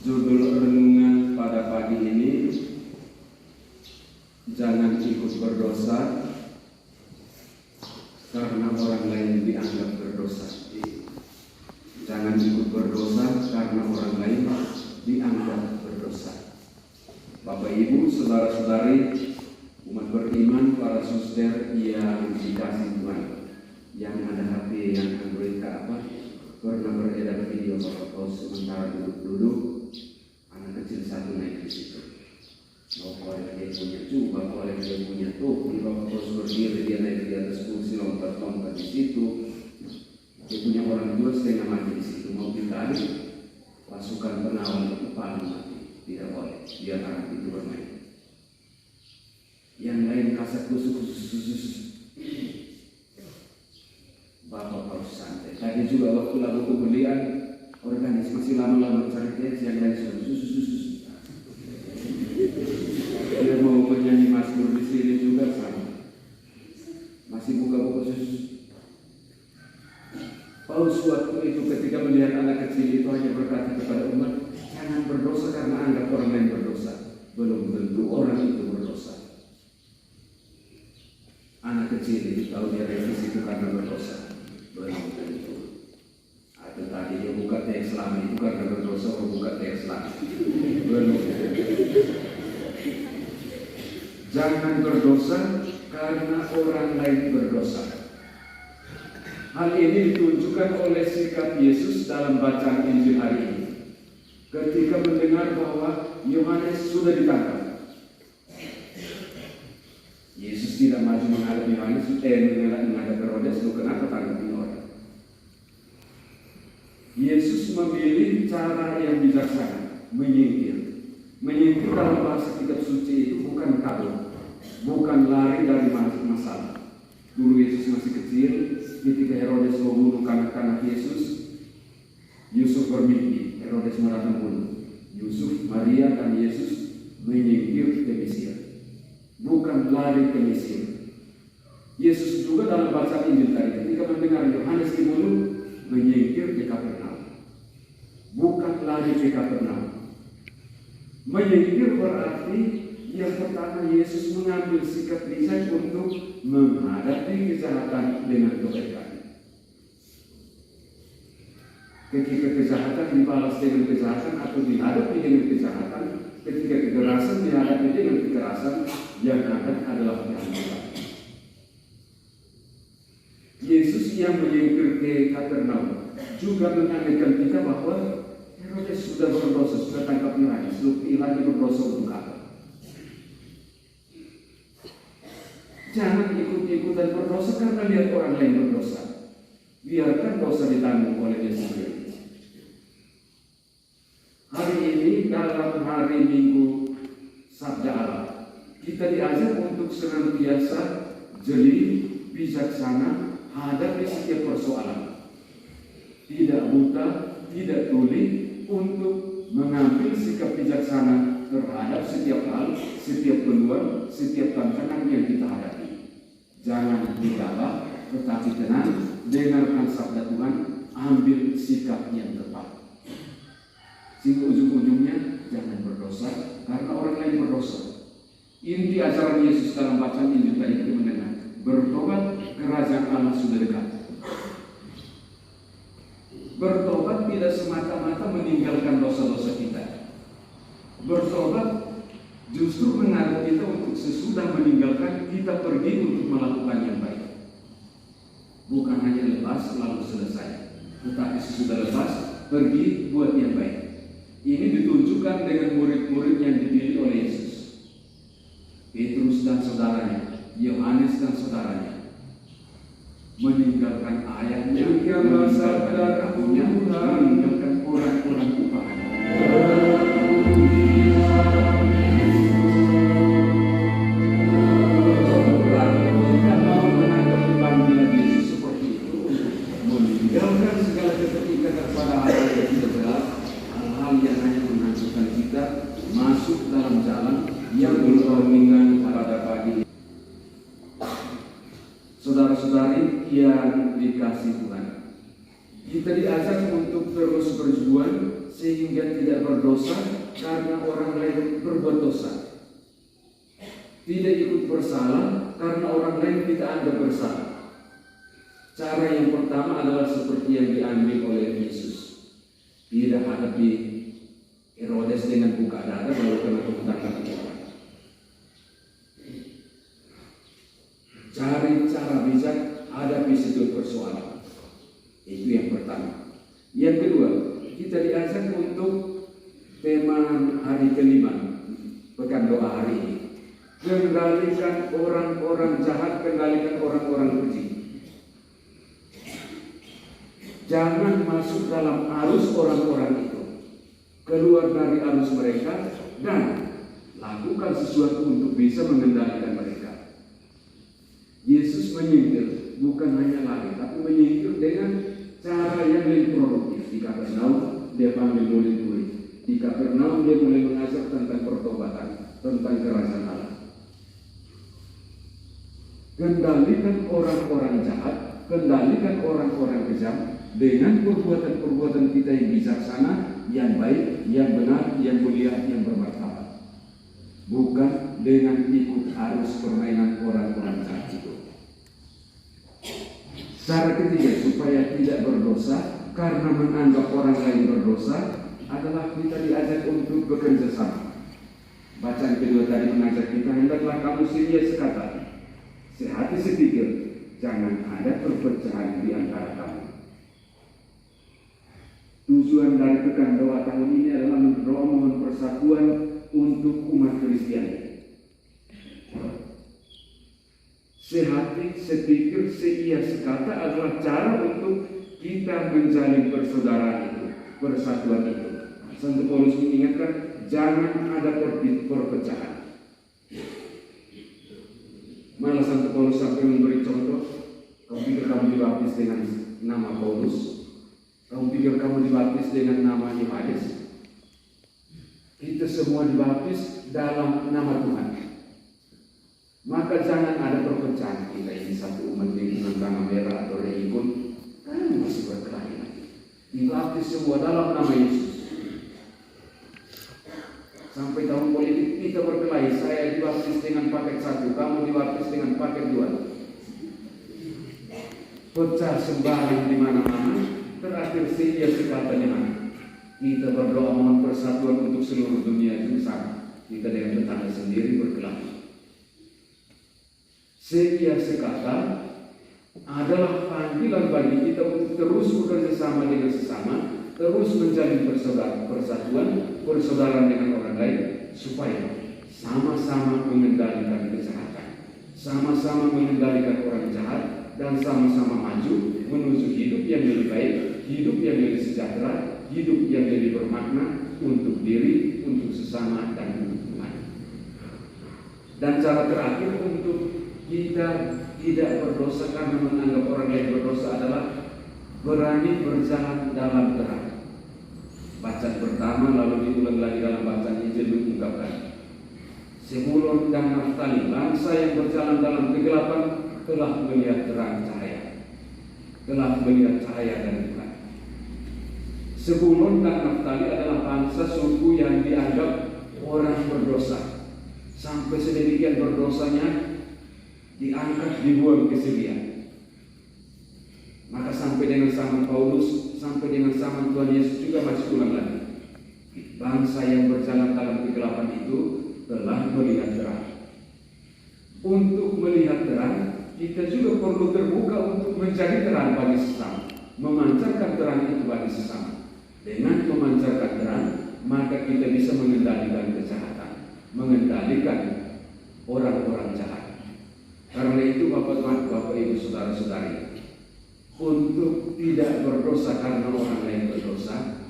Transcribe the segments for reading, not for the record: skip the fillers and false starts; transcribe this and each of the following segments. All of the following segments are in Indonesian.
Judul renungan pada pagi ini, jangan ikut berdosa karena orang lain dianggap berdosa. Jangan ikut berdosa karena orang lain dianggap berdosa. Bapak Ibu, saudara-saudari, umat beriman, para suster yang dikasih Tuhan, yang ada HP, yang Android pernah beredar video Bapak sementara duduk-duduk, anak kecil satu naik di situ. Bapak dia punya coba, oleh dia punya topi, Bapak Bos berdiri, dia naik di atas kursi, lompat-lompat di situ. Dia punya orang dua setengah mati di situ. Mau ditarik, pasukan penawar itu paling mati. Tidak boleh, dia anak itu bermain. Yang lain kasar kusuk. Bapak harus santai. Tadi juga waktu lagu pembelian organisasi masih lama-lama cari teks, yang lain sudah susu. Dia mau menyanyi mazmur di sini juga sama. Masih buka-buka susu. Paulus waktu itu ketika melihat anak kecil itu hanya berkata kepada umat, jangan berdosa karena anggap orang lain berdosa. Belum tentu orang itu berdosa. Anak kecil itu tahu dia revisi itu karena berdosa. Belum tentu. Atau tadi dia buka teks lama itu karena berdosa, atau buka teks lama. Belum tentu. Jangan berdosa karena orang lain berdosa. Hal ini ditunjukkan oleh sikap Yesus dalam bacaan Injil hari ini. Ketika mendengar bahwa Yohanes sudah ditangkap, Yesus tidak maju menghadap Yohanes, menghadap Herodes, lu kenapa tangkap ini orang? Yesus memilih cara yang bijaksana, menyingkir. Menyingkir dalam bahasa kitab suci itu bukan kabur, bukan lari dari masalah. Dulu Yesus masih kecil, ketika Herodes membunuh kanak-kanak Yesus, Yusuf bermimpi, Herodes mau datang bunuh. Yusuf, Maria, dan Yesus menyingkir ke Mesir, bukan lari ke Mesir. Yesus juga dalam bacaan Injil tadi, ketika mendengar Yohanes dibunuh, menyingkir ke Kapernaum, bukan lari ke Kapernaum. Menyingkir berarti yang pertama Yesus mengambil sikap bijak untuk menghadapi kejahatan dengan kebaikan. Ketika kejahatan dibalas dengan kejahatan atau dihadapi dengan kejahatan, ketika kekerasan dihadapi dengan kekerasan, yang ada adalah kehancuran. Yesus yang menyingkir ke Kapernaum juga mengingatkan kita bahwa Herodes sudah berdosa, sudah tangkap Yohanes, lagi berdosa untuk apa? Jangan ikut-ikutan berdosa karena lihat orang lain berdosa. Biarkan dosa ditanggung oleh dia sendiri. Hari ini dalam hari Minggu Sabda Allah, kita diajar untuk senantiasa jeli, bijaksana, hadapi setiap persoalan. Tidak buta, tidak tuli, untuk mengambil sikap bijaksana terhadap setiap hal, setiap peluang, setiap tantangan yang kita hadapi. Jangan digabah, tetapi tenang, dengarkan sabda Tuhan, ambil sikap yang tepat. Sehingga ujung-ujungnya jangan berdosa karena orang lain berdosa. Inti ajaran Yesus dalam bacaan Injil tadi kita mendengar, bertobat, kerajaan Allah sudah dekat. Bertobat tidak semata-mata meninggalkan dosa-dosa kita. Bertobat justru mengaruh kita untuk sesudah meninggalkan, kita pergi untuk melakukan yang baik. Bukan hanya lepas lalu selesai, tetapi sesudah lepas pergi buat yang baik. Ini ditunjukkan dengan murid-murid yang dipilih oleh Yesus, Petrus dan saudaranya, Yohanes dan saudaranya, meninggalkan ayahnya, meninggalkan ibunya, meninggalkan orang-orang upahan. Meninggalkan segala keterikatan kepada hal yang tidak jelas, hal-hal yang hanya menghancurkan kita, masuk dalam jalan yang berdomingan pada pagi. Saudara-saudari yang dikasih Tuhan, kita diajak untuk terus berjuang sehingga tidak berdosa karena orang lain berbuat dosa. Tidak ikut bersalah karena orang lain kita anggap bersalah. Cara yang pertama adalah seperti yang diambil oleh Yesus. Tidak hadapi Herodes dengan buka dada lalu kena tepuk tangan. Cari cara bijak hadapi setiap persoalan. Itu yang pertama. Yang kedua, kita diajak untuk tema hari kelima pekan doa hari ini. Kendalikan orang-orang jahat, kendalikan orang-orang keji. Jangan masuk dalam arus orang-orang itu. Keluar dari arus mereka dan lakukan sesuatu untuk bisa mengendalikan mereka. Yesus menyingkir, bukan hanya lari, tapi menyingkir dengan cara yang lebih produktif. Di Kapernaum dia panggil murid-murid. Di Kapernaum dia mulai mengajar tentang pertobatan, tentang kerajaan Allah. Kendalikan orang-orang jahat, kendalikan orang-orang kejam dengan perbuatan-perbuatan kita yang bijaksana, yang baik, yang benar, yang mulia, yang bermartabat. Bukan dengan ikut arus permainan orang-orang jahat itu. Cara ketiga supaya tidak berdosa karena menganggap orang lain berdosa adalah kita diajak untuk bekerja sama. Bacaan kedua tadi mengajak kita, hendaklah kamu setia sekata, sehati sepikir, jangan ada perpecahan di antara kamu. Tujuan dari pekan doa tahun ini adalah mohon persatuan untuk umat Kristiani. Sehati, sepikir, seia, sekata adalah cara untuk kita menjalin persaudaraan itu, persatuan itu. Santo Paulus mengingatkan, jangan ada perpecahan. Malah Santo Paulus sampai memberi contoh, kamu pikir kamu dibaptis dengan nama Paulus? Kamu pikir kamu dibaptis dengan nama Yohanes? Kita semua dibaptis dalam nama Tuhan. Maka jangan ada perpecahan. Kita ini satu umat lingkungan tanah merah atau rehibun, kan masih berkelahi lagi. Dibaptis semua dalam nama Yesus. Sampai tahun politik kita berkelahi. Saya dibaptis dengan paket 1, kamu dibaptis dengan paket 2. Pecah sembarang di mana-mana. Terakhir setia sekata di mana? Kita berdoa mohon persatuan untuk seluruh dunia itu sama. Kita dengan tetangga sendiri berkelahi. Setia sekata adalah panggilan bagi kita untuk terus bekerja sama dengan sesama, terus menjalin persatuan, persaudaraan dengan orang lain, supaya sama-sama mengendalikan kejahatan, sama-sama mengendalikan orang jahat, dan sama-sama maju menuju hidup yang lebih baik, hidup yang lebih sejahtera, hidup yang lebih bermakna untuk diri, untuk sesama, dan untuk Tuhan. Dan cara terakhir untuk kita tidak berdosa karena menganggap orang lain berdosa adalah berani berjalan dalam terang. Bacaan pertama lalu diulang lagi dalam bacaan Injil mengungkapkan, Zebulon dan Naftali, bangsa yang berjalan dalam kegelapan telah melihat terang cahaya, telah melihat cahaya dari Tuhan. Zebulon dan Naftali adalah bangsa suku yang dianggap orang berdosa, sampai sedemikian berdosanya diangkat, dibuang ke Syria. Maka sampai dengan zaman Paulus, sampai dengan zaman Tuhan Yesus juga masih ulang lagi. Bangsa yang berjalan dalam kegelapan itu telah melihat terang. Untuk melihat terang, kita juga perlu terbuka untuk menjadi terang bagi sesama, memancarkan terang itu bagi sesama. Dengan memancarkan terang, maka kita bisa mengendalikan kejahatan, mengendalikan orang-orang jahat. Karena itu Bapak Ibu Saudara-saudari, untuk tidak berdosa karena orang lain berdosa,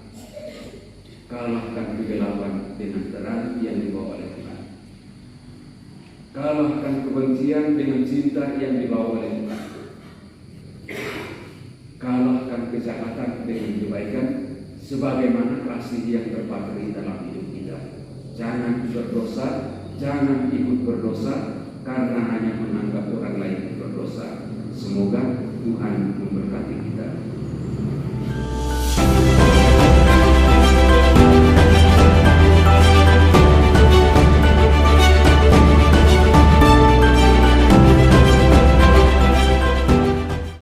kalahkan kegelapan dengan terang yang dibawa oleh Tuhan. Kalahkan kebencian dengan cinta yang dibawa oleh Tuhan. Kalahkan kejahatan dengan kebaikan sebagaimana kasih yang terpatri dalam hidup kita. Jangan berdosa, jangan ikut berdosa karena hanya menganggap orang lain berdosa. Semoga Tuhan memberkati kita.